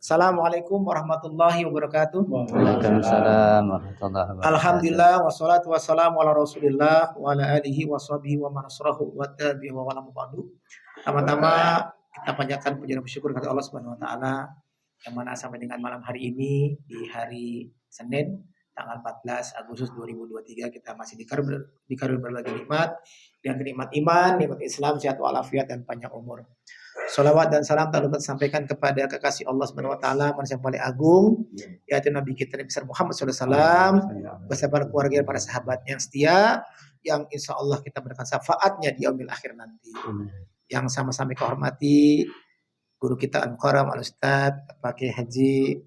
Assalamualaikum warahmatullahi wabarakatuh. Waalaikumsalam warahmatullahi wabarakatuh. Alhamdulillah wassalatu wassalamu ala Rasulillah wa ala alihi wa sahbihi wa man nasrahu wa tabi'i wa wala mubadu. Pertama-tama kita panjatkan puji dan syukur kepada Allah Subhanahu wa taala yang mana sampai dengan malam hari ini di hari Senin tanggal 14 Agustus 2023 kita masih dikaruniai berbagai nikmat, yang nikmat iman, nikmat Islam, sehat walafiat dan panjang umur. Salawat dan salam tak lupa disampaikan kepada kekasih Allah Subhanahu wa taala, manusia yang paling agung, yaitu Nabi kita Nabi besar Muhammad sallallahu alaihi wasallam, beserta keluarga dan para sahabat yang setia, yang insya Allah kita berikan syafaatnya di yaumil akhir nanti. Yang sama-sama kita hormati guru kita Al-Mukarram Al-Ustaz Pak Kiai Haji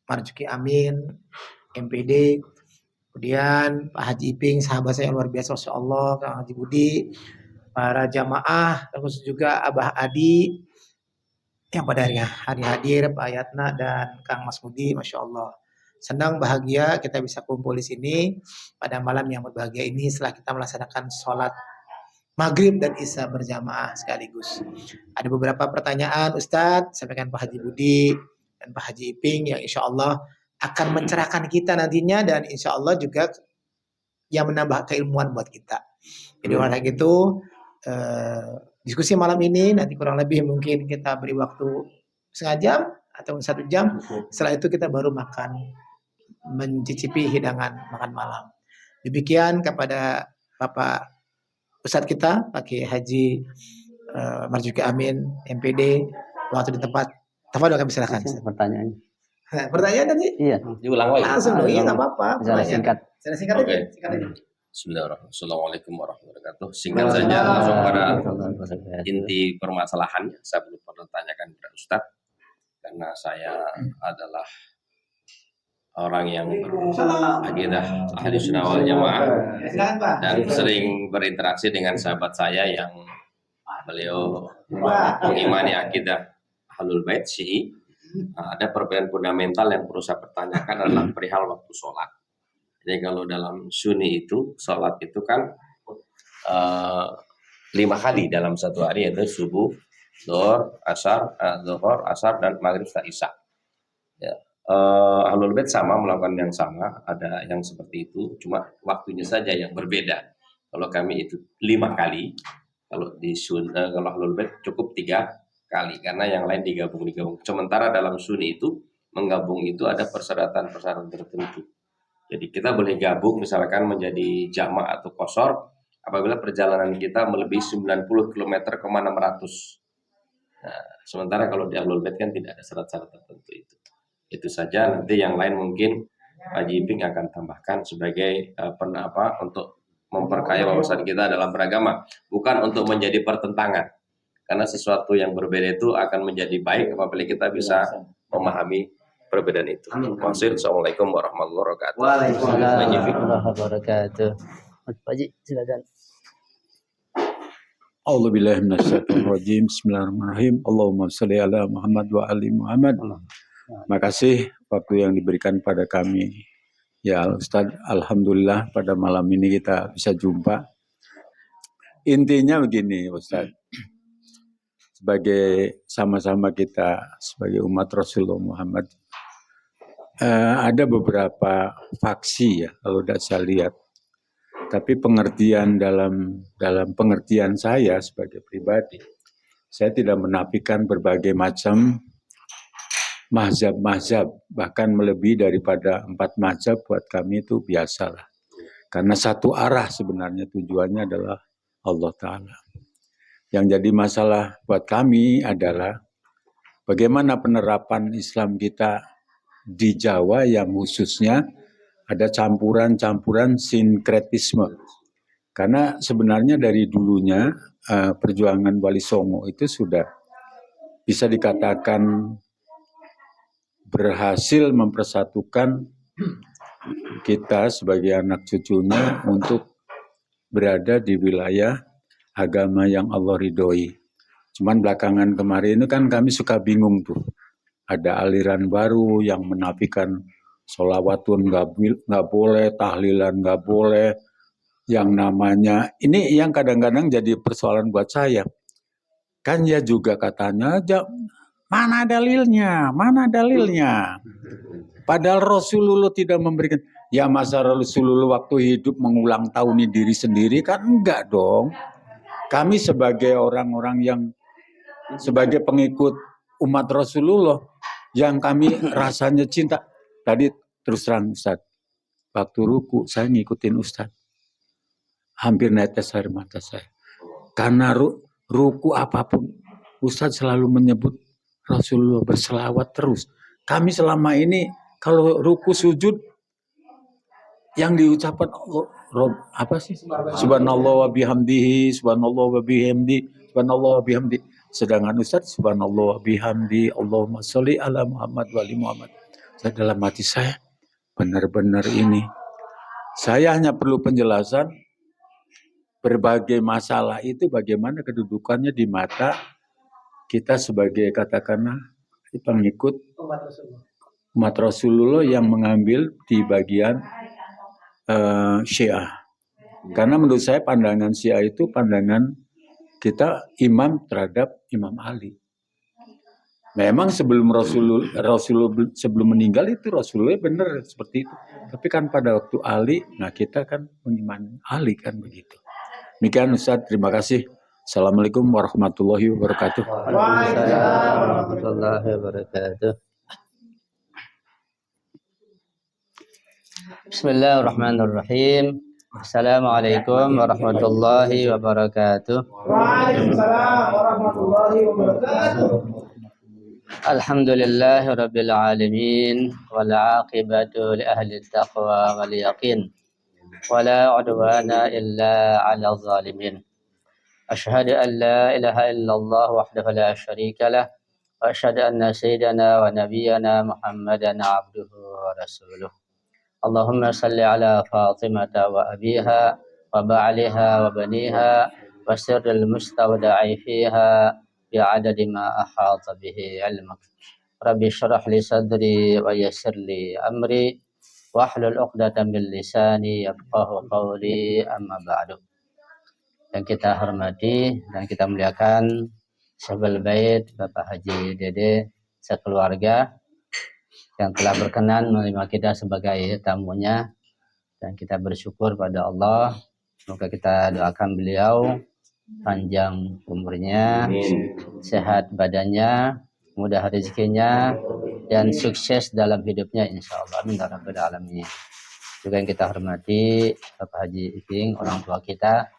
Marzuki Amin MPD, kemudian Pak Haji Iping, sahabat saya yang luar biasa, Masya Allah, Kang Haji Budi, para jamaah, terus juga Abah Adi yang pada hari hadir, Pak Yatna dan Kang Mas Budi, Masya Allah. Senang, bahagia kita bisa kumpul di sini pada malam yang berbahagia ini setelah kita melaksanakan sholat Maghrib dan Isya berjamaah sekaligus. Ada beberapa pertanyaan Ustadz, sampaikan Pak Haji Budi dan Pak Haji Iping yang insya Allah akan mencerahkan kita nantinya dan insya Allah juga yang menambah keilmuan buat kita. Jadi oleh gitu diskusi malam ini nanti kurang lebih mungkin kita beri waktu setengah jam atau 1 jam. Setelah itu kita baru mencicipi hidangan makan malam. Demikian kepada Bapak Ustadz kita, Pak Kiai Haji Marzuki Amin MPD, waktu di tempat. Tafadhol kami silakan. Pertanyaan tadi? Iya. Diulang lagi. Langsung dong, iya nggak apa-apa. Secara singkat. Secara singkat aja. Oke. Singkat aja. Bismillahirrahmanirrahim. Assalamualaikum warahmatullahi wabarakatuh. Singkat saja langsung pada inti permasalahannya. Saya belum pernah tanyakan kepada Ustadz karena saya adalah orang yang berakidah ahli sunnah wal jamaah dan sering berinteraksi dengan sahabat saya yang beliau mengimani akidah ahlul bait Syi'i. Ada perbedaan fundamental yang perlu saya pertanyakan adalah perihal waktu sholat. Jadi kalau dalam Sunni itu sholat itu kan 5 kali dalam satu hari, yaitu subuh, zuhur, asar dan maghrib isya. Ya. Ahlul bait sama melakukan yang sama, ada yang seperti itu, cuma waktunya saja yang berbeda. Kalau kami itu 5 kali, kalau di Sunni, kalau Ahlul bait cukup 3 kali karena yang lain digabung. Sementara dalam Sunni itu menggabung itu ada persyaratan tertentu. Jadi kita boleh gabung misalkan menjadi jamak atau qashar apabila perjalanan kita melebihi 90 km ke 600. Nah, sementara kalau di Ahlul Bait kan tidak ada syarat-syarat tertentu itu. Itu saja, nanti yang lain mungkin Pak Jiping akan tambahkan sebagai untuk memperkaya wawasan kita dalam beragama, bukan untuk menjadi pertentangan. Karena sesuatu yang berbeda itu akan menjadi baik apabila kita bisa memahami perbedaan itu. Wassalamualaikum warahmatullahi wabarakatuh. Waalaikumsalam warahmatullahi wabarakatuh. Pak Haji, silakan. A'udzubillahi minasyaitonir rajim. Bismillahirrahmanirrahim. Allahumma shalli ala Muhammad wa ali Muhammad. Makasih waktu yang diberikan pada kami. Ya Ustaz, alhamdulillah pada malam ini kita bisa jumpa. Intinya begini Ustaz. Sebagai sama-sama kita sebagai umat Rasulullah Muhammad, ada beberapa faksi ya kalau tidak saya lihat. Tapi pengertian dalam pengertian saya sebagai pribadi, saya tidak menafikan berbagai macam mazhab, bahkan melebihi daripada 4 mazhab buat kami itu biasalah. Karena satu arah sebenarnya tujuannya adalah Allah Ta'ala. Yang jadi masalah buat kami adalah bagaimana penerapan Islam kita di Jawa yang khususnya ada campuran sinkretisme. Karena sebenarnya dari dulunya perjuangan Wali Songo itu sudah bisa dikatakan berhasil mempersatukan kita sebagai anak cucunya untuk berada di wilayah agama yang Allah ridhoi. Cuman belakangan kemarin itu kan kami suka bingung tuh. Ada aliran baru yang menafikan sholawatun nggak boleh, tahlilan nggak boleh. Yang namanya, ini yang kadang-kadang jadi persoalan buat saya. Kan ya juga katanya aja Mana dalilnya? Mana dalilnya? Padahal Rasulullah tidak memberikan. Ya masa Rasulullah waktu hidup mengulang tahun diri sendiri kan enggak dong. Kami sebagai orang-orang yang sebagai pengikut umat Rasulullah yang kami rasanya cinta. Tadi terus terang Ustaz, waktu ruku saya ngikutin Ustaz. Hampir netes air mata saya. Karena ruku apapun Ustaz selalu menyebut Rasulullah, berselawat terus. Kami selama ini kalau ruku sujud yang diucapkan apa sih? Subhanallah wa bihamdihi, subhanallah wa bihamdi, subhanallah wa bihamdi. Sedangkan Ustaz subhanallah wa bihamdi, Allahumma sholli ala Muhammad wa ali Muhammad. Saya dalam hati saya benar-benar ini. Saya hanya perlu penjelasan berbagai masalah itu bagaimana kedudukannya di mata kita sebagai katakanlah pengikut umat Rasulullah yang mengambil di bagian Syiah. Karena menurut saya pandangan Syiah itu pandangan kita imam terhadap Imam Ali. Memang sebelum Rasulullah sebelum meninggal itu Rasulullah benar seperti itu. Tapi kan pada waktu Ali, nah kita kan mengimani Ali kan begitu. Demikian Ustaz, terima kasih. Assalamualaikum warahmatullahi wabarakatuh. Waalaikumsalam warahmatullahi wabarakatuh. Bismillahirrahmanirrahim. Assalamualaikum warahmatullahi wabarakatuh. Waalaikumsalam warahmatullahi wabarakatuh. Alhamdulillahi rabbil alamin wal aqibatu li ahli taqwa wal yaqin wala udwana illa 'alal zalimin. Asyhadu an la ilaha illallah wahdahu la syarika lah wa asyhadu anna sayyidana wa nabiyyana Muhammadan 'abduhu wa rasuluh. Allahumma salli ala Fatimata wa abiha wa ba'liha wa baniha wa sirril mustawda'i fiha bi'adadi ma ahata bihi ilmak. Rabbi syrah li sadri wa yassir li amri wahlul 'uqdatam min lisani yafqahu qawli, amma ba'du. Yang kita hormati dan kita muliakan Sahabat Bait Bapak Haji Dede sekeluarga yang telah berkenan menerima kita sebagai tamunya, dan kita bersyukur pada Allah. Semoga kita doakan beliau panjang umurnya, sehat badannya, mudah rezekinya, dan sukses dalam hidupnya insya Allah. Amin ya rabbal alamin. Juga yang kita hormati Bapak Haji Iping, orang tua kita,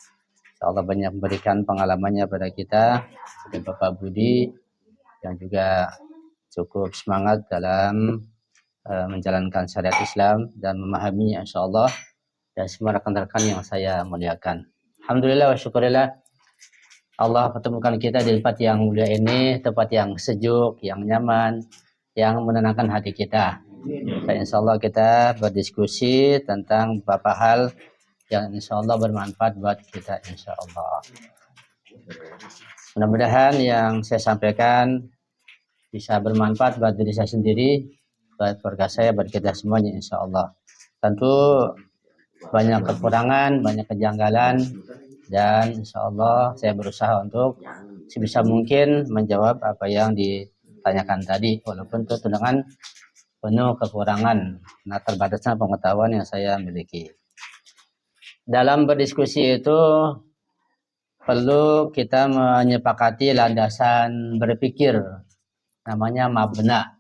insya Allah banyak memberikan pengalamannya pada kita, dan Bapak Budi yang juga cukup semangat dalam menjalankan syariat Islam dan memahaminya insya Allah, dan semua rekan-rekan yang saya muliakan. Alhamdulillah wa syukurillah Allah pertemukan kita di tempat yang mulia ini, tempat yang sejuk, yang nyaman, yang menenangkan hati kita. Dan insya Allah kita berdiskusi tentang beberapa hal yang insya Allah bermanfaat buat kita insya Allah. Mudah-mudahan yang saya sampaikan bisa bermanfaat buat diri saya sendiri, buat keluarga saya, buat kita semuanya insya Allah. Tentu banyak kekurangan, banyak kejanggalan, dan insya Allah saya berusaha untuk sebisa mungkin menjawab apa yang ditanyakan tadi, walaupun itu dengan penuh kekurangan, nah terbatasnya pengetahuan yang saya miliki. Dalam berdiskusi itu perlu kita menyepakati landasan berpikir, namanya mabna.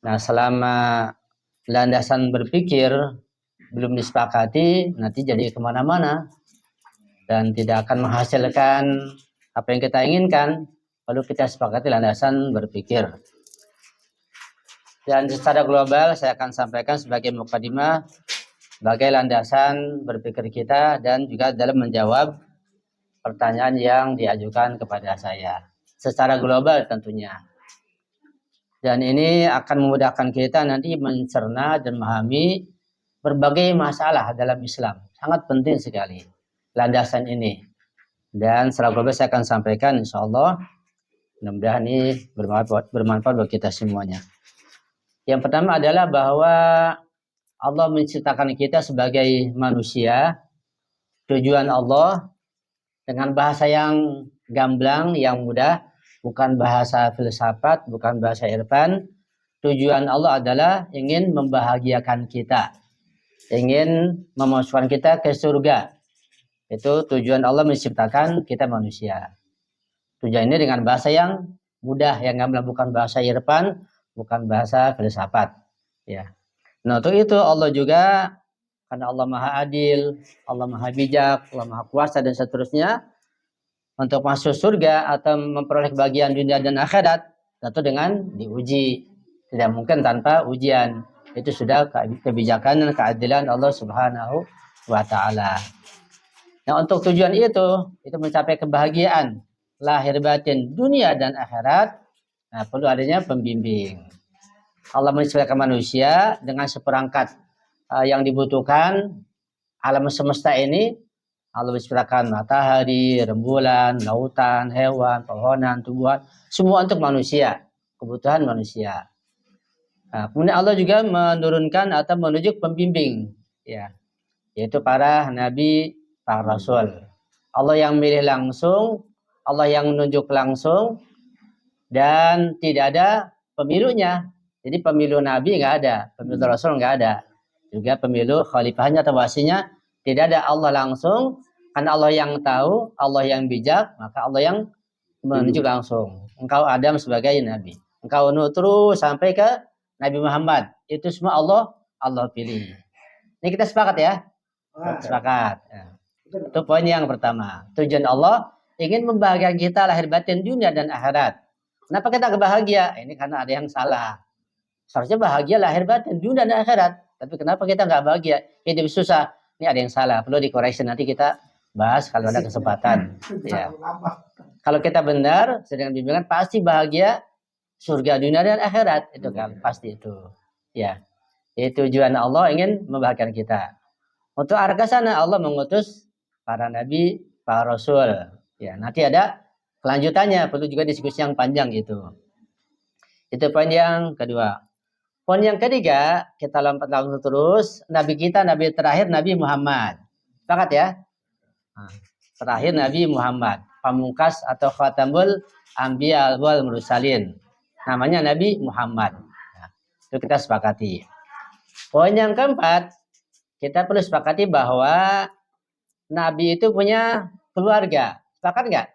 Nah, selama landasan berpikir belum disepakati, nanti jadi kemana-mana dan tidak akan menghasilkan apa yang kita inginkan. Lalu kita sepakati landasan berpikir. Dan secara global saya akan sampaikan sebagai mukadimah sebagai landasan berpikir kita, dan juga dalam menjawab pertanyaan yang diajukan kepada saya secara global tentunya. Dan ini akan memudahkan kita nanti mencerna dan memahami berbagai masalah dalam Islam. Sangat penting sekali landasan ini. Dan secara global saya akan sampaikan insya Allah. Mudah-mudahan ini bermanfaat buat kita semuanya. Yang pertama adalah bahwa Allah menciptakan kita sebagai manusia. Tujuan Allah dengan bahasa yang gamblang, yang mudah, bukan bahasa filsafat, bukan bahasa irfan. Tujuan Allah adalah ingin membahagiakan kita, ingin memasukkan kita ke surga. Itu tujuan Allah menciptakan kita manusia. Tujuan ini dengan bahasa yang mudah, yang bukan bahasa irfan, bukan bahasa filsafat. Ya. Nah, untuk itu Allah juga, karena Allah Maha Adil, Allah Maha Bijak, Allah Maha Kuasa dan seterusnya, untuk masuk surga atau memperoleh kebahagiaan dunia dan akhirat, tentu dengan diuji. Tidak mungkin tanpa ujian. Itu sudah kebijakan dan keadilan Allah Subhanahu wa Ta'ala. Nah, untuk tujuan itu mencapai kebahagiaan lahir batin dunia dan akhirat. Nah, perlu adanya pembimbing. Allah menciptakan manusia dengan seperangkat yang dibutuhkan alam semesta ini. Allah menciptakan matahari, rembulan, lautan, hewan, pohonan, tumbuhan, semua untuk manusia, kebutuhan manusia. Nah, kemudian Allah juga menurunkan atau menunjuk pembimbing, ya, yaitu para nabi, para rasul. Allah yang milih langsung, Allah yang menunjuk langsung, dan tidak ada pemilunya. Jadi pemilu nabi nggak ada, pemilu rasul nggak ada, juga pemilu khalifahnya atau wasinya tidak ada. Allah langsung, karena Allah yang tahu, Allah yang bijak, maka Allah yang menunjuk langsung. Engkau Adam sebagai nabi, engkau Nuh terus sampai ke Nabi Muhammad, itu semua Allah pilih. Ini kita sepakat ya? Sepakat. Ya. Itu poin yang pertama. Tujuan Allah ingin membahagiakan kita lahir batin dunia dan akhirat. Kenapa kita kebahagia? Ini karena ada yang salah. Seharusnya bahagia lahir batin dunia dan akhirat. Tapi kenapa kita nggak bahagia? Hidup susah. Ini ada yang salah. Perlu dikoreksi, nanti kita bahas kalau ada kesempatan. Ya. Kalau kita benar, sedang bimbingan, pasti bahagia surga dunia dan akhirat. Itu kan pasti itu. Ya. Itu tujuan Allah ingin membahagiakan kita. Untuk arah ke sana Allah mengutus para nabi, para rasul. Ya, nanti ada kelanjutannya, perlu juga diskusi yang panjang itu. Itu poin yang kedua. Poin yang ketiga, kita lompat langsung terus. Nabi kita, nabi terakhir, Nabi Muhammad. Sepakat ya? Nah, terakhir Nabi Muhammad, pamungkas atau khatamul anbiya wal mursalin. Namanya Nabi Muhammad. Nah, itu kita sepakati. Poin yang keempat, kita perlu sepakati bahwa Nabi itu punya keluarga. Sepakat nggak?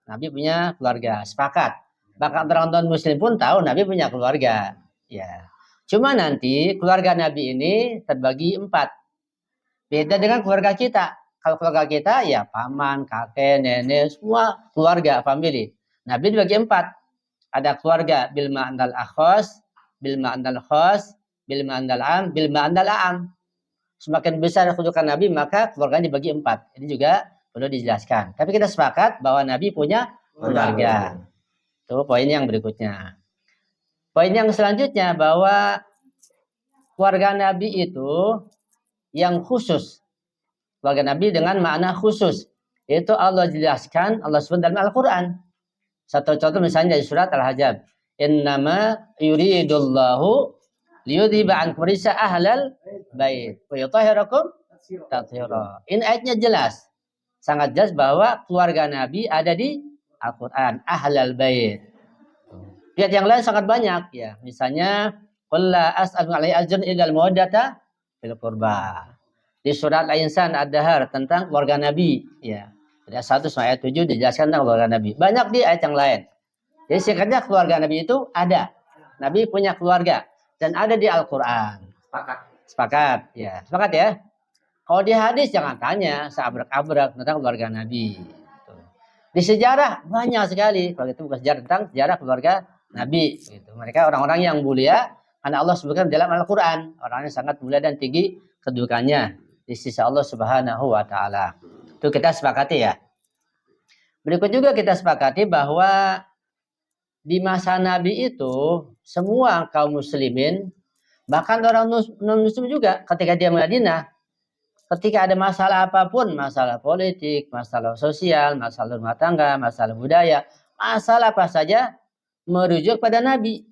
Nabi punya keluarga. Sepakat. Bahkan orang non-muslim pun tahu Nabi punya keluarga. Ya. Cuma nanti keluarga Nabi ini terbagi 4. Beda dengan keluarga kita. Kalau keluarga kita ya paman, kakek, nenek, semua keluarga, family. Nabi dibagi 4. Ada keluarga bil ma'andal akhos, bil ma'andal khos, bil ma'andal am, bil ma'andal am. Semakin besar kedudukan Nabi, maka keluarganya dibagi 4. Ini juga perlu dijelaskan. Tapi kita sepakat bahwa Nabi punya keluarga. Itu poin yang berikutnya. Poin yang selanjutnya bahwa keluarga Nabi itu yang khusus. Keluarga Nabi dengan makna khusus. Itu Allah jelaskan, Allah sebut dalam Al-Quran. Satu contoh misalnya dari surat Al-Hajjab. Innama yuridullahu liyudhiba ankum risa ahlal bait wa yutahhirakum tathira. Ini ayatnya jelas. Sangat jelas bahwa keluarga Nabi ada di Al-Quran. Ahlal bait. Ayat yang lain sangat banyak ya. Misalnya qul la as'alu 'alaihi ajran illa al-mawaddata fil qurba. Di surat Al-Insan Ad-Dahar tentang keluarga Nabi ya. Ada 1 ayat 7 dijelaskan tentang keluarga Nabi. Banyak di ayat yang lain. Jadi singkatnya keluarga Nabi itu ada. Nabi punya keluarga dan ada di Al-Quran. Sepakat ya. Sepakat ya. Kalau di hadis jangan tanya seabrek-abrek tentang keluarga Nabi. Di sejarah banyak sekali. Kalau itu bukan sejarah, tentang sejarah keluarga Nabi. Gitu. Mereka orang-orang yang mulia karena Allah sebutkan dalam Al-Quran. Orangnya sangat mulia dan tinggi kedudukannya di sisi Allah Subhanahu wa Ta'ala. Itu kita sepakati ya. Berikut juga kita sepakati bahwa di masa Nabi itu semua kaum muslimin, bahkan orang non-muslim juga ketika dia di Madinah, ketika ada masalah apapun, masalah politik, masalah sosial, masalah rumah tangga, masalah budaya, masalah apa saja, merujuk pada Nabi.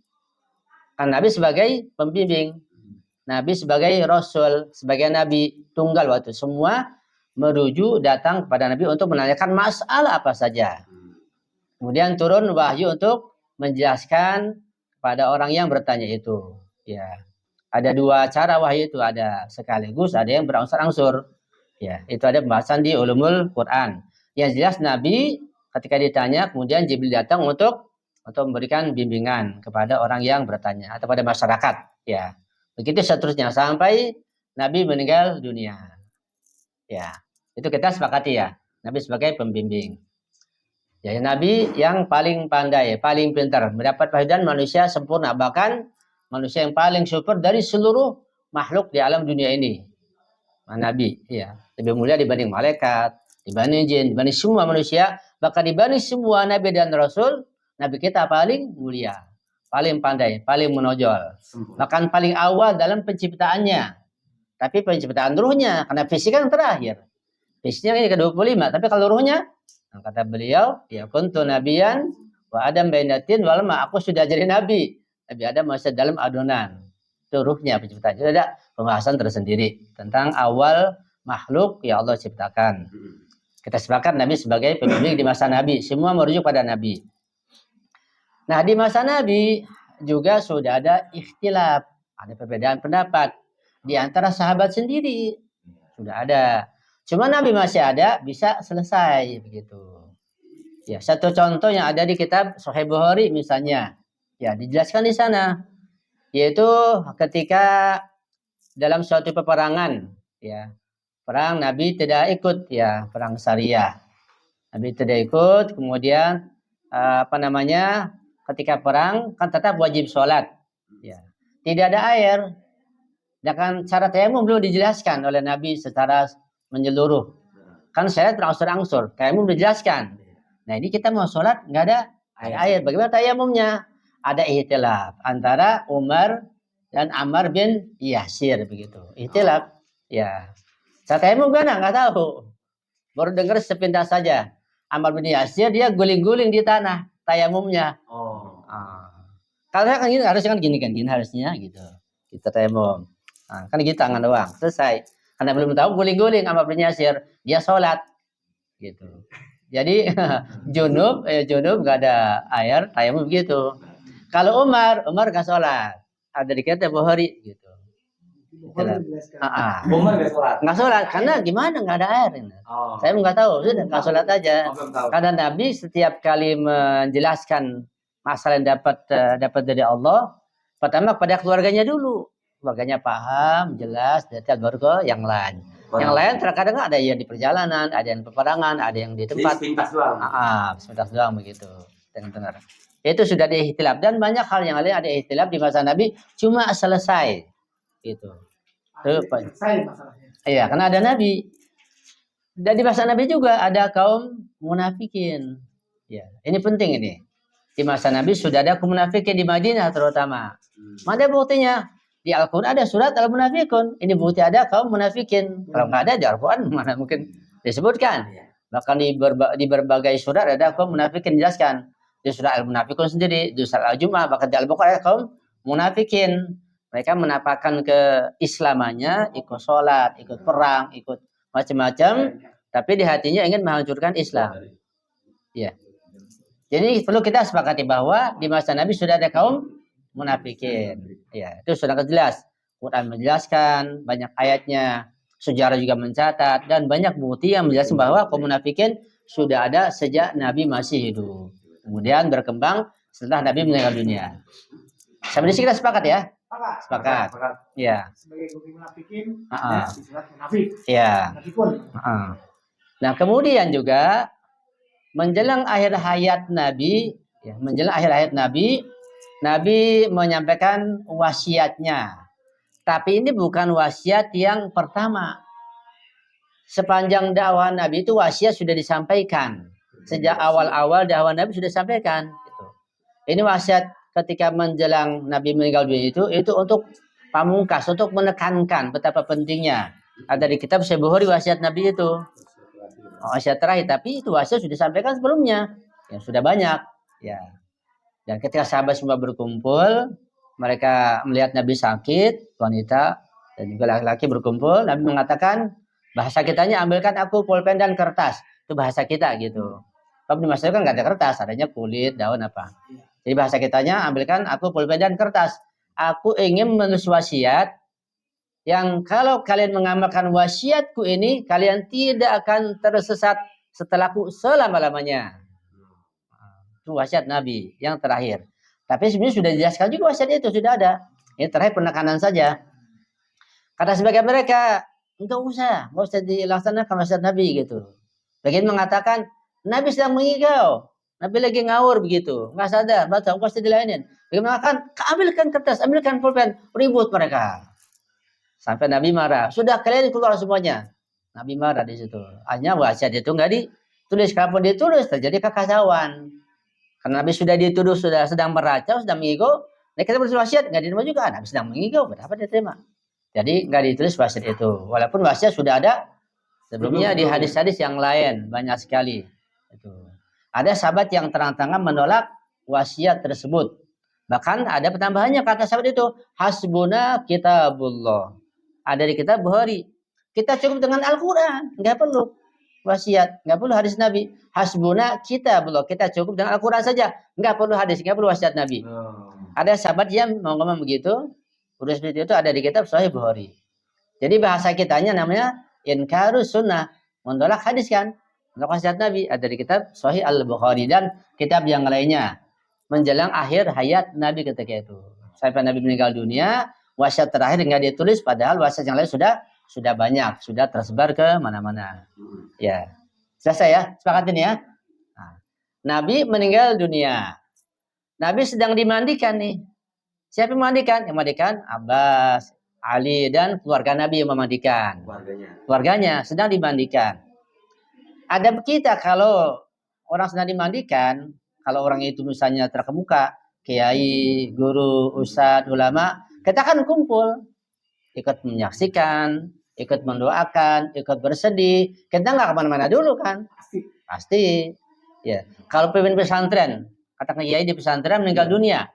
Kan Nabi sebagai pembimbing, Nabi sebagai Rasul, sebagai Nabi tunggal waktu semua merujuk datang kepada Nabi untuk menanyakan masalah apa saja. Kemudian turun wahyu untuk menjelaskan kepada orang yang bertanya itu. Ya, ada dua cara wahyu itu, ada sekaligus, ada yang berangsur-angsur. Ya, itu ada pembahasan di ulumul Quran. Yang jelas Nabi ketika ditanya, kemudian Jibril datang untuk memberikan bimbingan kepada orang yang bertanya atau pada masyarakat. Ya, begitu seterusnya sampai Nabi meninggal dunia. Ya, itu kita sepakati ya. Nabi sebagai pembimbing. Ya, Nabi yang paling pandai, paling pintar, mendapat wahyu manusia sempurna, bahkan manusia yang paling super dari seluruh makhluk di alam dunia ini. Nabi, ya, lebih mulia dibanding malaikat, dibanding jin, dibanding semua manusia, bahkan dibanding semua nabi dan rasul, nabi kita paling mulia, paling pandai, paling menonjol, bahkan paling awal dalam penciptaannya. Tapi penciptaan ruhnya, karena fisik kan terakhir. Fisiknya ini ke-25, tapi kalau ruhnya, kata beliau, ya kuntu nabiyan wa Adam bainatin wal ma, aku sudah jadi nabi. Nabi Adam masih dalam adonan. Itu ruhnya penciptaan. Itu ada pembahasan tersendiri tentang awal makhluk yang Allah ciptakan. Kita sepakat Nabi sebagai pembimbing di masa Nabi. Semua merujuk pada Nabi. Nah, di masa Nabi juga sudah ada ikhtilaf, ada perbedaan pendapat di antara sahabat sendiri. Sudah ada. Cuma Nabi masih ada, bisa selesai begitu. Ya, satu contoh yang ada di kitab Sahih Bukhari misalnya, ya dijelaskan di sana, yaitu ketika dalam suatu peperangan, ya perang Nabi tidak ikut, ya perang Sariyah, Nabi tidak ikut. Kemudian ketika perang kan tetap wajib sholat, ya tidak ada air, dan cara tayamum belum dijelaskan oleh Nabi secara menyeluruh. Kan syariat berangsur-angsur, tayamum dijelaskan. Nah ini kita mau sholat nggak ada air, bagaimana tayamumnya? Ada ihtilaf antara Umar dan Ammar bin Yasir begitu. Ihtilaf, ya. Cara tayamum kan nggak tahu, baru dengar sepintas saja. Ammar bin Yasir dia guling-guling di tanah tayamumnya. Kalau saya kan gini, harusnya kan gini harusnya gitu. Kita tayamum. Kan gitu tangan doang, selesai. Karena belum tahu guling-guling Ammar bin Yasir, dia sholat gitu. Jadi junub nggak ada air, tayamum begitu. Kalau Umar nggak sholat, ada di kitab Bukhari gitu. Umar nggak sholat karena gimana, nggak ada air. Saya nggak tahu, sudah nggak sholat aja. Karena Nabi setiap kali menjelaskan masalah yang dapat dari Allah, pertama kepada keluarganya dulu. Keluarganya paham, jelas, detail, baru ke yang lain. Yang lain terkadang ada yang di perjalanan, ada yang di peperangan, ada yang di tempat. Sepintas doang. Sepintas doang begitu. Dengar. Itu sudah ada ihtilaf, dan banyak hal yang lain ada ihtilaf di masa Nabi, cuma selesai gitu. Selesai masalahnya. Iya, karena ada Nabi. Dan di masa Nabi juga ada kaum munafikin. Ya, ini penting ini. Di masa Nabi sudah ada kaum munafikin di Madinah terutama. Mana buktinya? Di Al-Quran ada surat Al-Munafikun. Ini bukti ada kaum munafikin. Kalau nggak ada di Al-Quran mana mungkin disebutkan. Bahkan di berbagai surat ada kaum munafikin dijelaskan. Di surat Al-Munafikun sendiri, di surat Al-Jum'ah, bahkan di Al-Baqarah ada kaum munafikin. Mereka menampakkan keislamannya, ikut sholat, ikut perang, ikut macam-macam, tapi di hatinya ingin menghancurkan Islam. Ya. Jadi perlu kita sepakati bahwa di masa Nabi sudah ada kaum munafikin. Ya, itu sudah jelas. Quran menjelaskan, banyak ayatnya, sejarah juga mencatat, dan banyak bukti yang menjelaskan bahwa kaum munafikin sudah ada sejak Nabi masih hidup. Kemudian berkembang setelah Nabi meninggal dunia. Sampai di sini kita sepakat ya? Sepakat. Ya. Sebagai bukti munafikin, Heeh. munafik. Ya. Munafikun. Nah, kemudian juga menjelang akhir hayat Nabi, Nabi menyampaikan wasiatnya. Tapi ini bukan wasiat yang pertama. Sepanjang dakwah Nabi itu wasiat sudah disampaikan. Sejak awal-awal dakwah Nabi sudah disampaikan. Gitu. Ini wasiat ketika menjelang Nabi meninggal dunia itu untuk pamungkas, untuk menekankan betapa pentingnya. Ada di kitab Sahih Bukhari wasiat Nabi itu. Wasiat terakhir, tapi itu wasiat sudah disampaikan sebelumnya. Yang sudah banyak. Ya. Dan ketika sahabat semua berkumpul, mereka melihat Nabi sakit, wanita dan juga laki-laki berkumpul, Nabi mengatakan, bahasa kitanya ambilkan aku pulpen dan kertas. Itu bahasa kita gitu. Sebab di masa itu kan nggak ada kertas, adanya kulit, daun apa. Jadi bahasa kitanya, ambilkan aku pulpen dan kertas. Aku ingin menulis wasiat yang kalau kalian mengamalkan wasiatku ini, kalian tidak akan tersesat setelahku selama-lamanya. Itu wasiat Nabi yang terakhir. Tapi sebenarnya sudah dijelaskan juga wasiat itu, sudah ada. Ini terakhir penekanan saja. Kata sebagian mereka, enggak usah dilaksanakan wasiat Nabi gitu. Bagian mengatakan, Nabi sedang mengigau. Nabi lagi ngawur begitu. Enggak sadar, baca, pasti dilainin. Bagian mengatakan, ambilkan kertas, ambilkan pulpen. Ribut mereka. Sampai Nabi marah. Sudah kalian keluar semuanya. Nabi marah di situ. Hanya wasiat itu enggak ditulis. Kalau ditulis, terjadi kekacauan. Karena Nabi sudah dituduh, sudah sedang meracau, sedang mengigau. Nah kita bertulis wasiat, enggak diterima juga. Nabi sedang mengigau, berapa diterima? Jadi nggak ditulis wasiat itu. Walaupun wasiat sudah ada sebelumnya di hadis-hadis yang lain banyak sekali. Itu. Ada sahabat yang terang-terangan menolak wasiat tersebut. Bahkan ada pertambahannya kata sahabat itu, hasbuna kitabullah. Ada di kitab Bukhari. Kita cukup dengan Al-Quran, nggak perlu wasiat, nggak perlu hadis Nabi. Hasbuna kitabullah. Kita cukup dengan Al-Quran saja, nggak perlu hadis, nggak perlu wasiat Nabi. Ada sahabat yang mau ngomong begitu. Udah seperti itu ada di kitab Sahih Bukhari. Jadi bahasa kitanya namanya inkarus sunnah, menolak hadis kan, menolak wasiat Nabi, ada di kitab Sahih Al-Bukhari dan kitab yang lainnya. Menjelang akhir hayat Nabi ketika itu, sampai Nabi meninggal dunia, wasiat terakhir nggak ditulis, padahal wasiat yang lain sudah banyak, sudah tersebar ke mana-mana. Ya, selesai ya, sepakat ini ya. Nah, Nabi meninggal dunia, Nabi sedang dimandikan nih. Siapa yang memandikan? Yang memandikan Abbas, Ali, dan keluarga Nabi yang memandikan. Keluarganya sedang dimandikan. Ada kita kalau orang sedang dimandikan, kalau orang itu misalnya terkemuka, kiai, guru, ustadz, ulama, kita kan kumpul, ikut menyaksikan, ikut mendoakan, ikut bersedih. Kita nggak kemana-mana dulu kan? Pasti. Ya. Kalau pemimpin pesantren, katakan kiai di pesantren meninggal dunia,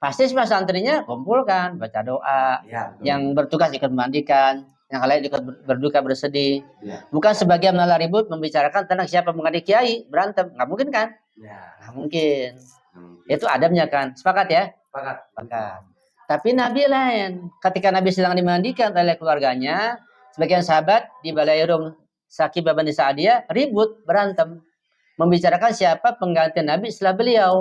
pasti semua santrinya kumpulkan, baca doa, ya, yang bertugas ikut memandikan, yang lain ikut berduka bersedih. Ya. Bukan sebagian malah ribut membicarakan tentang siapa mengganti kiai, berantem, nggak mungkin kan? Ya. Nggak mungkin. Itu adabnya kan, sepakat ya? Sepakat. Tapi Nabi lain, ketika Nabi sedang dimandikan oleh keluarganya, sebagian sahabat di Balairung Sakibah bin Sa'diyah ribut, berantem, membicarakan siapa pengganti Nabi setelah beliau.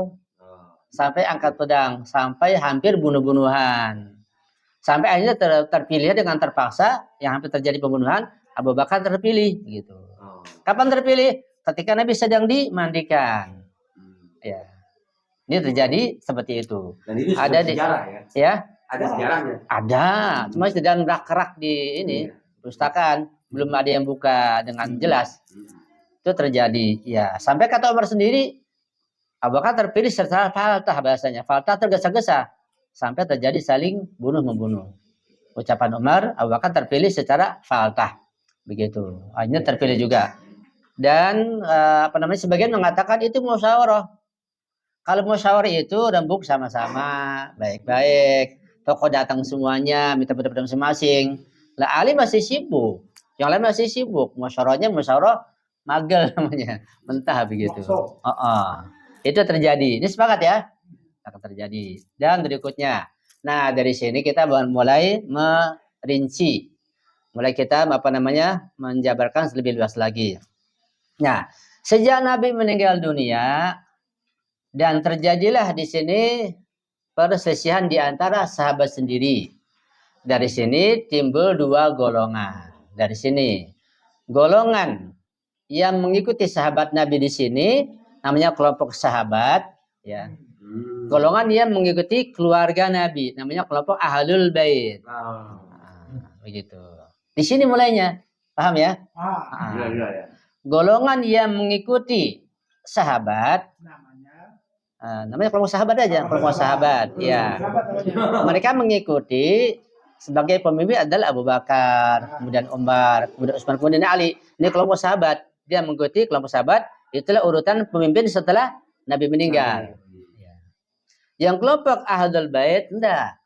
Sampai angkat pedang, sampai hampir bunuh-bunuhan. Sampai akhirnya terpilih dengan terpaksa, yang hampir terjadi pembunuhan, Abu Bakar terpilih gitu. Kapan terpilih? Ketika Nabi sedang dimandikan. Ya. Ini terjadi seperti itu. Dan itu ada di sejarah ya? Ada sejarahnya. Ada, cuma sedang rak-rak di ini, perpustakaan, belum ada yang buka dengan jelas. Itu terjadi. Ya, sampai kata Umar sendiri, Abu Bakar terpilih secara faltah bahasanya. Faltah tergesa-gesa. Sampai terjadi saling bunuh-membunuh. Ucapan Umar, Abu Bakar terpilih secara faltah. Begitu. Akhirnya terpilih juga. Dan sebagian mengatakan itu musyawarah. Kalau musyawarah itu rembuk sama-sama, baik-baik. Tokoh datang semuanya, minta pendapat masing-masing. Lah Ali masih sibuk. Yang lain masih sibuk. Musyawarah magel namanya. Mentah begitu. Itu terjadi. Ini sepakat ya? Akan terjadi. Dan berikutnya. Nah, dari sini kita mulai merinci. Mulai kita menjabarkan lebih luas lagi. Nah, sejak Nabi meninggal dunia dan terjadilah di sini perselisihan di antara sahabat sendiri. Dari sini timbul dua golongan. Dari sini golongan yang mengikuti sahabat Nabi di sini namanya kelompok sahabat, ya. Golongan yang mengikuti keluarga Nabi, namanya kelompok Ahlul Bait. Begitu. Di sini mulainya, paham ya? Ya. Golongan yang mengikuti sahabat, namanya kelompok sahabat aja, kelompok sahabat. Ya. Mereka mengikuti sebagai pemimpin adalah Abu Bakar, kemudian Umar, kemudian Utsman, kemudian Ali. Ini kelompok sahabat. Dia mengikuti kelompok sahabat. Itulah urutan pemimpin setelah Nabi meninggal. Yang kelompok Ahlul Bait enggak.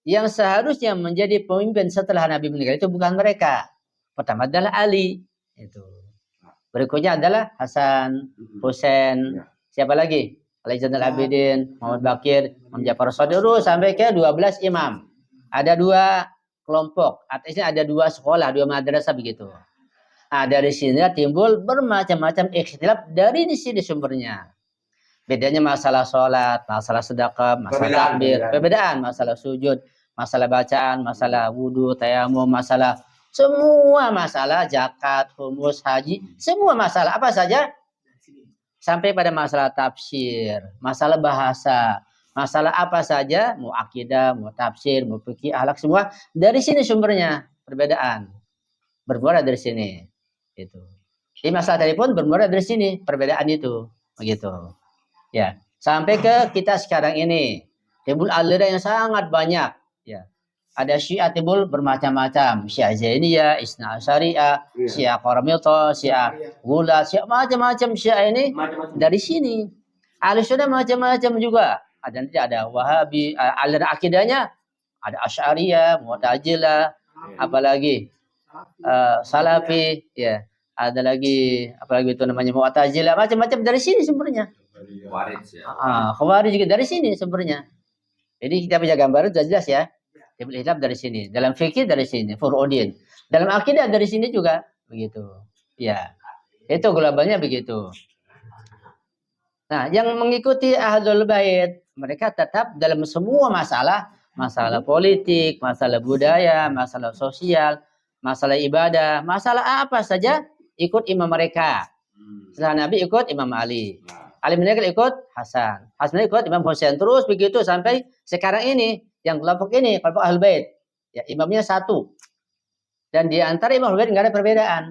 Yang seharusnya menjadi pemimpin setelah Nabi meninggal itu bukan mereka. Pertama adalah Ali. Itu. Berikutnya adalah Hasan, Husain, siapa lagi? Ali Zainal Abidin, Muhammad Bakir, Imam Ja'far Shadiq sampai ke 12 imam. Ada 2 kelompok, artinya ada 2 sekolah, 2 madrasah begitu. Nah, dari sini timbul bermacam-macam ikhtilaf dari di sini sumbernya. Bedanya masalah sholat, masalah sedekah, masalah takbir, perbedaan, masalah sujud, masalah bacaan, masalah wudhu, tayamum, masalah semua masalah zakat, humus, haji, semua masalah apa saja sampai pada masalah tafsir, masalah bahasa, masalah apa saja, mau akidah, mau tafsir, mau fikih, akhlak semua dari sini sumbernya perbedaan bermula dari sini itu. Jadi masalah tadi pun bermula dari sini perbedaan itu begitu. Ya, sampai ke kita sekarang ini timbul aliran yang sangat banyak. Ya, ada Syiah timbul bermacam-macam, Syiah Zainiyah, Isna Asyariah, Syiah Qaramita, Syiah Ghulat, Syiah macam-macam Syiah ini dari sini. Ahlussunnah macam-macam juga. Ada Wahabi, aliran akidahnya ada Asy'ariyah, Mu'tazilah, apalagi Salafi, ya. Ada lagi apalagi itu namanya Mu'tazilah, macam-macam dari sini sumbernya. Khawarij juga dari sini sumbernya. Jadi kita punya gambaran sudah jelas ya. Timbul ikhtilaf dari sini. Dalam fikih dari sini, furu'udin. Dalam akidah dari sini juga begitu. Ya. Itu globalnya begitu. Nah, yang mengikuti Ahlul Bait, mereka tetap dalam semua masalah, masalah politik, masalah budaya, masalah sosial, masalah ibadah, masalah apa saja ikut imam mereka. Setelah Nabi ikut Imam Ali. Ali meninggal ikut Hasan. Hasan ikut Imam Husain. Terus begitu sampai sekarang ini. Yang kelompok ini, kelompok Ahlul Bait. Ya, imamnya satu. Dan di antara Imam Ahlul Bait nggak ada perbedaan.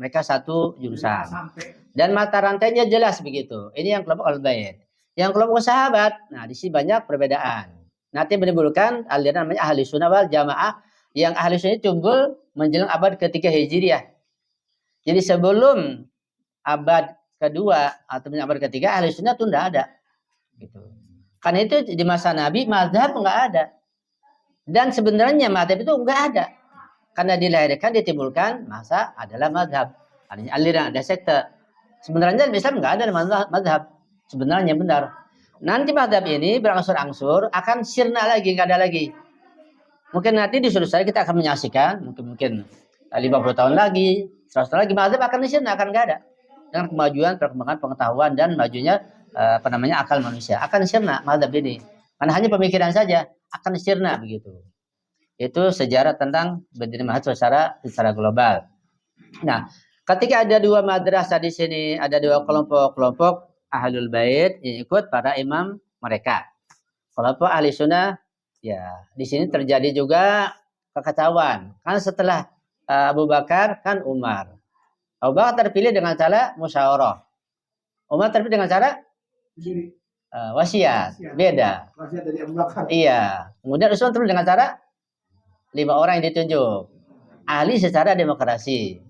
Mereka satu jurusan. Dan mata rantainya jelas begitu. Ini yang kelompok Ahlul Bait. Yang kelompok sahabat, nah di sini banyak perbedaan. Nanti menimbulkan aliran namanya Ahli Sunnah wal Jamaah. Yang Ahli Sunnah timbul menjelang abad ke-3 Hijriah. Jadi sebelum abad kedua atau abad ketiga Ahli Sunnah itu tidak ada. Gitu. Karena itu di masa Nabi mazhab nggak ada. Dan sebenarnya mazhab itu nggak ada. Karena dilahirkan, ditimbulkan, masa adalah mazhab. Adanya aliran, ada sekte. Sebenarnya Islam nggak ada mazhab. Sebenarnya benar. Nanti mazhab ini berangsur-angsur akan sirna lagi, nggak ada lagi. Mungkin nanti di suatu saat kita akan menyaksikan, mungkin 50 tahun lagi, 100 tahun lagi, mazhab akan sirna, akan nggak ada. Dengan kemajuan, perkembangan pengetahuan dan majunya akal manusia akan sirna mazhab ini. Karena hanya pemikiran saja akan sirna begitu. Itu sejarah tentang berdiri mazhab secara global. Nah, ketika ada 2 madrasah di sini, ada 2 kelompok Ahlul Bait yang ikut para imam mereka. Kelompok Ahli Sunnah, ya di sini terjadi juga kekacauan. Kan setelah Abu Bakar kan Umar. Abu Bakar terpilih dengan cara musyawarah. Umar terpilih dengan cara wasiat. Beda. Wasiat dari Abu Bakar. Iya. Kemudian Utsman terpilih dengan cara 5 orang yang ditunjuk. Ali secara demokrasi.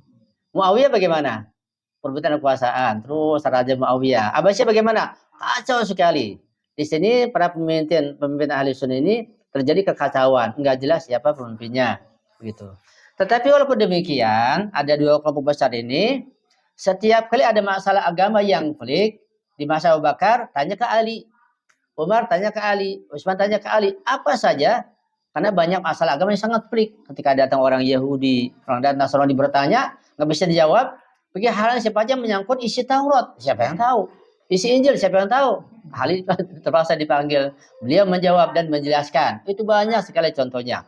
Muawiyah bagaimana? Perebutan kekuasaan. Terus Raja Muawiyah. Abbasiyah bagaimana? Kacau sekali. Di sini para pemimpin Ahli Sunnah ini terjadi kekacauan. Enggak jelas siapa pemimpinnya. Begitu. Tetapi walaupun demikian, ada 2 kelompok besar ini. Setiap kali ada masalah agama yang pelik, di masa Abu Bakar, tanya ke Ali. Umar tanya ke Ali. Utsman tanya ke Ali. Apa saja. Karena banyak masalah agama yang sangat pelik. Ketika datang orang Yahudi, orang datang Nasrani bertanya, nggak bisa dijawab. Pergi hal siapa aja menyangkut isi Taurat. Siapa yang tahu? Isi Injil, siapa yang tahu? Ali terpaksa dipanggil. Beliau menjawab dan menjelaskan. Itu banyak sekali contohnya.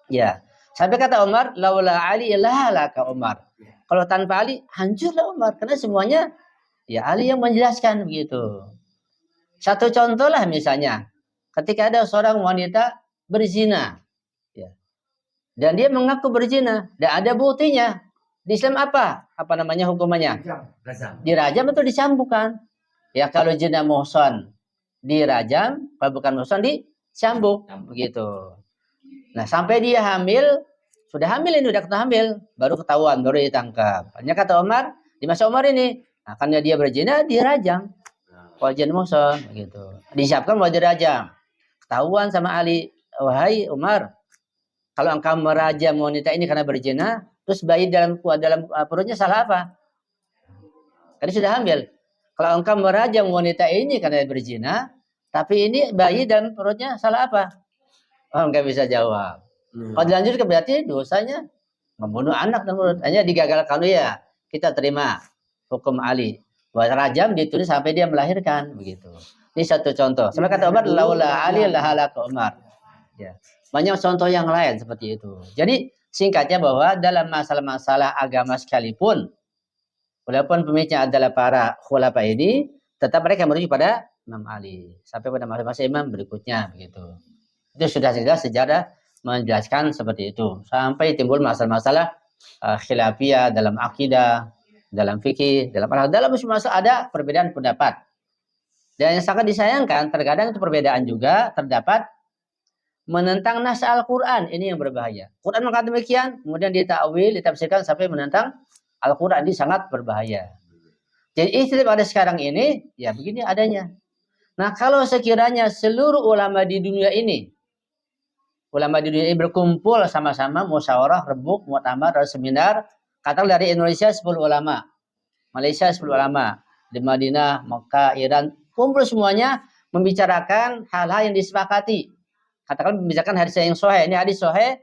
Ya. Sampai kata Umar, laula Ali lahalaka Umar. Kalau tanpa Ali, hancurlah Umar. Karena semuanya ya Ali yang menjelaskan begitu. Satu contoh lah misalnya, ketika ada seorang wanita berzina, ya, dan dia mengaku berzina, dan ada buktinya. Di Islam apa? Apa namanya hukumannya? Dirajam atau dicambukkan? Ya kalau zina muhsan dirajam, kalau bukan muhsan dicambuk, begitu. Nah sampai dia hamil, sudah hamil ini udah hamil, baru ketahuan, baru ditangkap. Hanya kata Umar, di masa Umar ini. Nah, karena dia berzina, dirajam. Wajan muhsan, begitu. Disiapkan wajib dirajam. Ketahuan sama Ali, wahai Umar, kalau engkau merajam wanita ini karena berzina, terus bayi dalam perutnya salah apa? Karena sudah hamil. Kalau engkau merajam wanita ini karena berzina, tapi ini bayi dan perutnya salah apa? Oh, enggak bisa jawab. Kalau dilanjutkan berarti dosanya membunuh anak dan perut. Hanya digagalkan ya. Kita terima hukum Ali. Bahwa rajam ditulis sampai dia melahirkan begitu. Ini satu contoh. Sama kata Umar, laula Ali lahalaka Umar. Ya. Banyak contoh yang lain seperti itu. Jadi singkatnya bahwa dalam masalah-masalah agama sekalipun, walaupun pemimpinnya adalah para khulafa ini, tetap mereka merujuk pada Imam Ali sampai pada masa-masa imam berikutnya begitu. Itu sudah jelas sejarah menjelaskan seperti itu sampai timbul masalah-masalah khilafiyah dalam akidah, dalam fikih, dalam semua masalah ada perbedaan pendapat. Dan yang sangat disayangkan terkadang itu perbedaan juga terdapat menentang nas Al-Quran. Ini yang berbahaya. Quran mengatakan demikian, kemudian ditakwil, ditafsirkan sampai menentang Al-Quran. Ini sangat berbahaya. Jadi istilah pada sekarang ini, ya begini adanya. Nah kalau sekiranya seluruh ulama di dunia ini berkumpul sama-sama, musyawarah, rebuk, muktamar, seminar, katakanlah dari Indonesia 10 ulama, Malaysia 10 ulama, di Madinah, Mekah, Iran, kumpul semuanya membicarakan hal-hal yang disepakati. Katakan membicarakan hadis yang sahih, ini hadis sahih,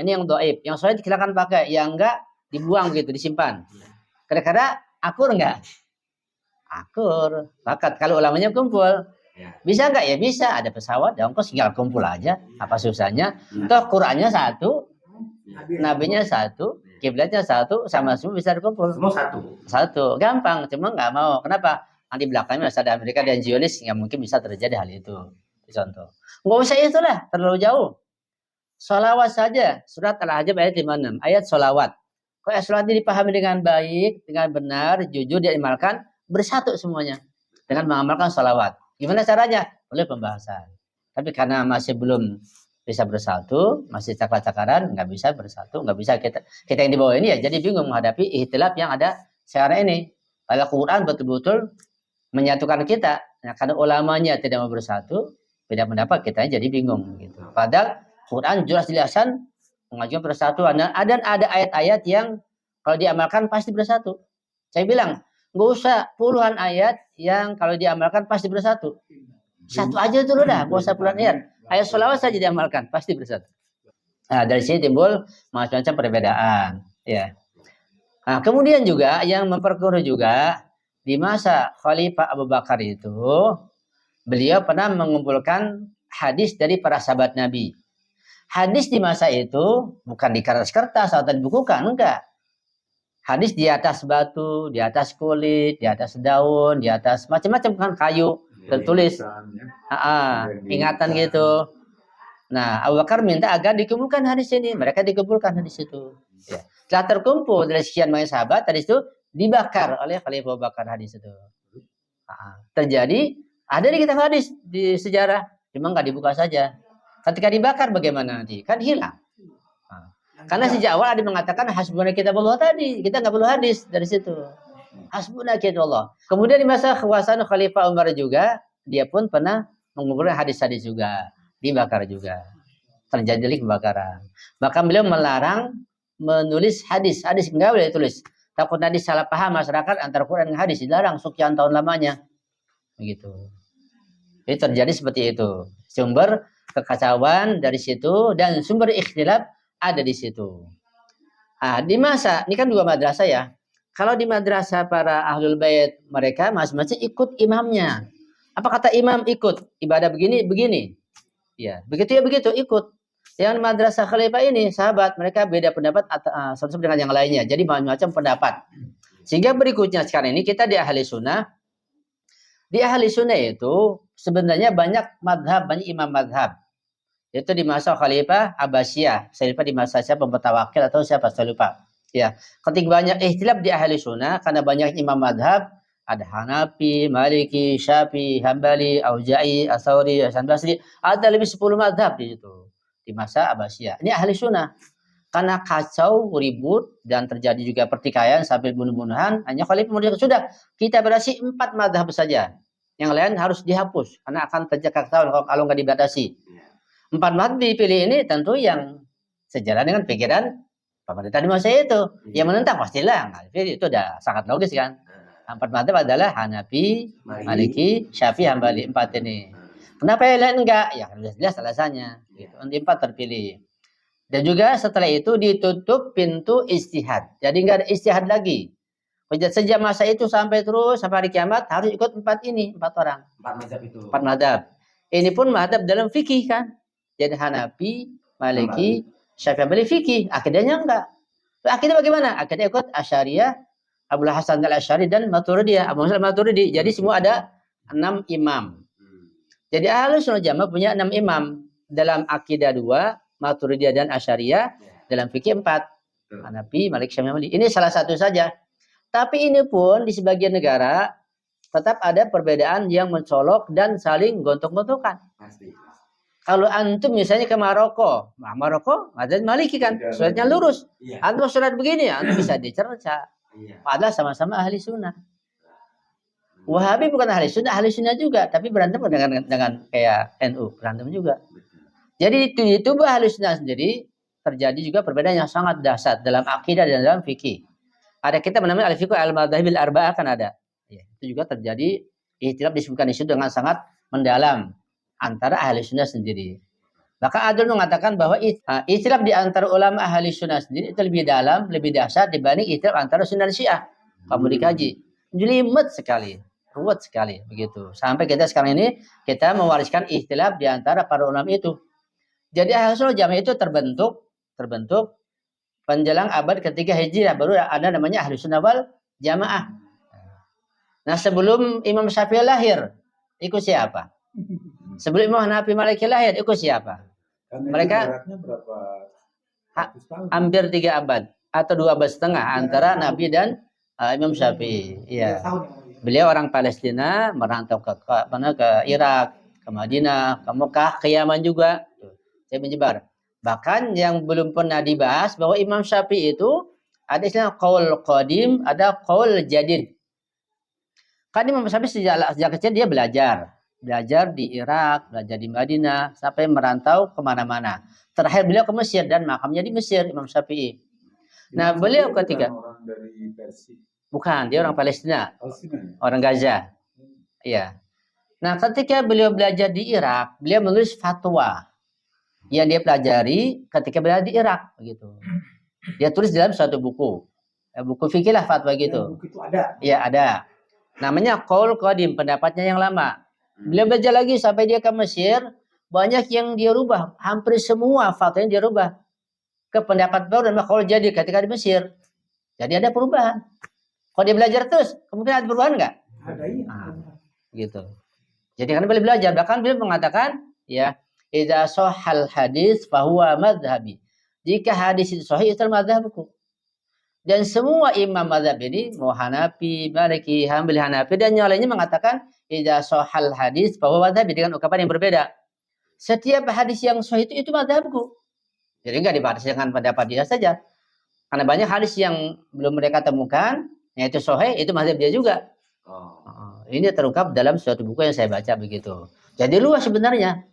ini yang dhaif. Yang sahih silakan pakai, yang enggak dibuang gitu, disimpan. Kira-kira akur enggak? Akur. Bakat kalau ulamanya kumpul. Bisa enggak? Ya bisa, ada pesawat, ya ongkos tinggal kumpul aja. Apa susahnya? Toh Qur'annya satu, nabinya satu, kiblatnya satu, sama semua bisa dikumpul. Semua satu. Satu, gampang, cuma nggak mau. Kenapa? Nanti belakangnya masih ada Amerika dan Zionis, nggak mungkin bisa terjadi hal itu. Contoh. Nggak usah itulah, terlalu jauh. Sholawat saja, surat Al-Ahzab ayat 56, ayat sholawat. Kalau sholawat ini dipahami dengan baik, dengan benar, jujur, diamalkan, bersatu semuanya. Dengan mengamalkan sholawat. Gimana caranya? Boleh pembahasan. Tapi karena masih belum bisa bersatu, masih cakar-cakaran, nggak bisa bersatu, nggak bisa kita yang di bawah ini ya jadi bingung menghadapi ikhtilaf yang ada sekarang ini. Kalau Quran betul-betul menyatukan kita, nah, karena ulamanya tidak mau bersatu, beda pendapat kita jadi bingung gitu. Padahal Quran jelas-jelasan mengajukan persatuan dan ada ayat-ayat yang kalau diamalkan pasti bersatu. Saya bilang nggak usah puluhan ayat yang kalau diamalkan pasti bersatu. Satu aja tuh udah, nggak usah puluhan ayat. Ayat sholawat saja diamalkan, pasti bersatu. Nah, dari sini timbul macam-macam perbedaan. Ya. Nah, kemudian juga yang memperkeruh juga di masa Khalifah Abu Bakar itu, beliau pernah mengumpulkan hadis dari para sahabat Nabi. Hadis di masa itu bukan di kertas atau dibukukan, enggak. Hadis di atas batu, di atas kulit, di atas daun, di atas macam-macam kan kayu tertulis. Ingatan gitu. Nah, Abu Bakar minta agar dikumpulkan hadis ini. Mereka dikumpulkan hadis itu. Ya. Setelah terkumpul dari sekian banyak sahabat, hadis itu dibakar oleh Khalifah Abu Bakar hadis itu. Terjadi ada di kitab hadis di sejarah, cuma nggak dibuka saja. Ketika dibakar bagaimana nanti? Kan hilang. Karena sejak awal ada mengatakan hasbuna kitabullah tadi, kita nggak perlu hadis dari situ. Hasbuna kitabullah. Kemudian di masa kekuasaan Khalifah Umar juga, dia pun pernah mengumpulkan hadis-hadis juga, dibakar juga. Terjadi pembakaran. Maka beliau melarang menulis hadis nggak boleh tulis. Takut nanti salah paham masyarakat antara Quran dan hadis, dilarang sekian tahun lamanya. Begitu. Jadi terjadi seperti itu. Sumber kekacauan dari situ dan sumber ikhtilaf ada di situ. Di masa ini kan dua madrasah ya. Kalau di madrasah para ahlul bait mereka masing-masing ikut imamnya. Apa kata imam ikut ibadah begini? Ya, begitu ya begitu ikut. Yang madrasah khalifah ini sahabat mereka beda pendapat satu dengan yang lainnya. Jadi macam-macam pendapat. Sehingga berikutnya sekarang ini kita di ahli sunnah. Di ahli sunnah itu sebenarnya banyak madhab, banyak imam madhab. Itu di masa Khalifah Abbasiyah. Saya lupa di masa siapa Mutawakil atau siapa saya lupa. Ya, ketika banyak ikhtilaf di ahli sunnah karena banyak imam madhab, ada Hanafi, Maliki, Syafi'i, Hambali, Auza'i, As-Sauri, Hasan Basri, ada lebih 10 madhab di situ di masa Abbasiyah. Ini ahli sunnah. Karena kacau, ribut dan terjadi juga pertikaian sampai bunuh-bunuhan, hanya Khalifah kemudian sudah kita berasi 4 madhab saja. Yang lain harus dihapus karena akan terjadi kekacauan kalau nggak dibatasi. 4 madhab dipilih ini tentu yang sejalan dengan pikiran pemerintah di masa itu. Yang menentang pastilah, itu udah sangat logis kan. Empat mazhab adalah Hanafi, Maliki, Syafi'i, Hambali. Empat ini. Kenapa yang lain enggak? Ya jelas alasannya. Gitu. Nanti empat terpilih. Dan juga setelah itu ditutup pintu istihad. Jadi enggak ada istihad lagi. Sejak masa itu sampai terus sampai hari kiamat harus ikut empat ini, empat orang. Empat mazhab itu. Empat mazhab. Ini pun mazhab dalam fikih kan. Jadi Hanafi, Maliki, Syafi'i, Hambali fikih. Akidahnya enggak. Akidah bagaimana? Akidah ikut Asy'ariyah, Abul Hasan al-Asy'ari dan Maturidiyah. Abu Hasan Maturidi. Jadi semua ada 6 imam. Jadi Ahlus Sunnah Jamaah punya 6 imam. Dalam akidah 2, Maturidiyah dan Asy'ariyah. Dalam fikih 4. Hanafi, Malik, Syafi'i, Hambali. Ini salah satu saja. Tapi ini pun di sebagian negara tetap ada perbedaan yang mencolok dan saling gontok-gontokan. Pasti. Kalau antum misalnya ke Maroko, Maroko ada Maliki kan, suratnya lurus. Iya. Antum surat begini, antum bisa dicerca. Iya. Padahal sama-sama ahli sunnah. Wahabi bukan ahli sunnah juga, tapi berantem dengan kayak NU, berantem juga. Jadi di tubuh ahli sunnah sendiri terjadi juga perbedaan yang sangat dahsyat dalam akidah dan dalam fikih. Ada kitab namanya Al-Fiqh Al-Madhahibil Arba'ah kan ada. Ya, itu juga terjadi ikhtilaf disebutkan di situ dengan sangat mendalam antara ahli sunnah sendiri. Maka Adul mengatakan bahwa ikhtilaf di antara ulama ahli sunnah sendiri itu lebih dalam, lebih dahsyat dibanding ikhtilaf antara sunnah dan syiah. Kamu dikaji. Jelimet sekali, ruwet sekali begitu. Sampai kita sekarang ini kita mewariskan ikhtilaf di antara para ulama itu. Jadi ahli sunnah jamaah itu terbentuk menjelang abad ketiga Hijriah baru ada namanya Ahlu Sunnah wal Jamaah. Nah, sebelum Imam Syafi'i lahir, ikut siapa? Sebelum Imam Hanafi Maliki lahir, ikut siapa? Karena Mereka berapa hampir 3 abad atau 2 abad setengah antara Nabi dan Imam Syafi'i. Iya. Beliau orang Palestina merantau ke Irak, ke Madinah, ke Mekah, ke Yaman juga. Saya menyebar. Bahkan yang belum pernah dibahas bahwa Imam Syafi'i itu ada istilah qaul qadim, ada qaul jadid. Kan Imam Syafi'i sejak kecil dia belajar di Irak, belajar di Madinah, sampai merantau kemana-mana. Terakhir beliau ke Mesir dan makamnya di Mesir, Imam Syafi'i. Nah, beliau ketika orang dari Persia. bukan, dia orang Palestina, Palestina. orang Gaza. Iya. Nah, ketika beliau belajar di Irak, beliau menulis fatwa yang dia pelajari ketika berada di Irak begitu. Dia tulis dalam suatu buku. Buku fikih lah fatwa gitu. Buku itu ada. Iya, ada. Namanya Qaul Qadim, pendapatnya yang lama. Beliau belajar lagi sampai dia ke Mesir, banyak yang dia rubah, hampir semua fatwanya dia rubah ke pendapat baru dan qaul jadi ketika di Mesir. Jadi ada perubahan. Kalau dia belajar terus, kemungkinan ada perubahan enggak? Ada iya. Gitu. Jadi kan beliau belajar, bahkan beliau mengatakan ya idza sahhal hadis fahuwa madhhabi. Jika hadis itu sahih itu madhabku. Dan semua imam madhab ini mau Hanafi, Maliki, Hambali, Hanafi dan yang lainnya mengatakan idza sahhal hadis fahuwa madhhabi dengan ungkapan yang berbeda. Setiap hadis yang sahih itu madhabku. Jadi enggak dibatasi dengan pendapat dia saja. Karena banyak hadis yang belum mereka temukan, yaitu sahih itu madhab dia juga. Ini terungkap dalam suatu buku yang saya baca begitu. Jadi luas sebenarnya.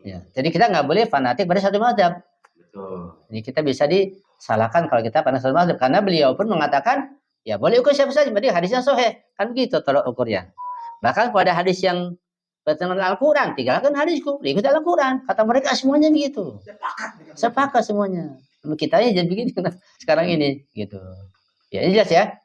Ya, jadi kita nggak boleh fanatik pada satu mazhab. Betul. Ini kita bisa disalahkan kalau kita fanatik satu mazhab karena beliau pun mengatakan ya boleh ikut siapa saja, berarti hadisnya sahih. Kan begitu tolak ukurnya. Bahkan pada hadis yang bertentangan Al-Quran, tinggalkan hadisku, ikut Al-Quran. Kata mereka semuanya begitu. Sepakat semuanya. Kita jadi begini sekarang ini gitu. Ya ini jelas ya.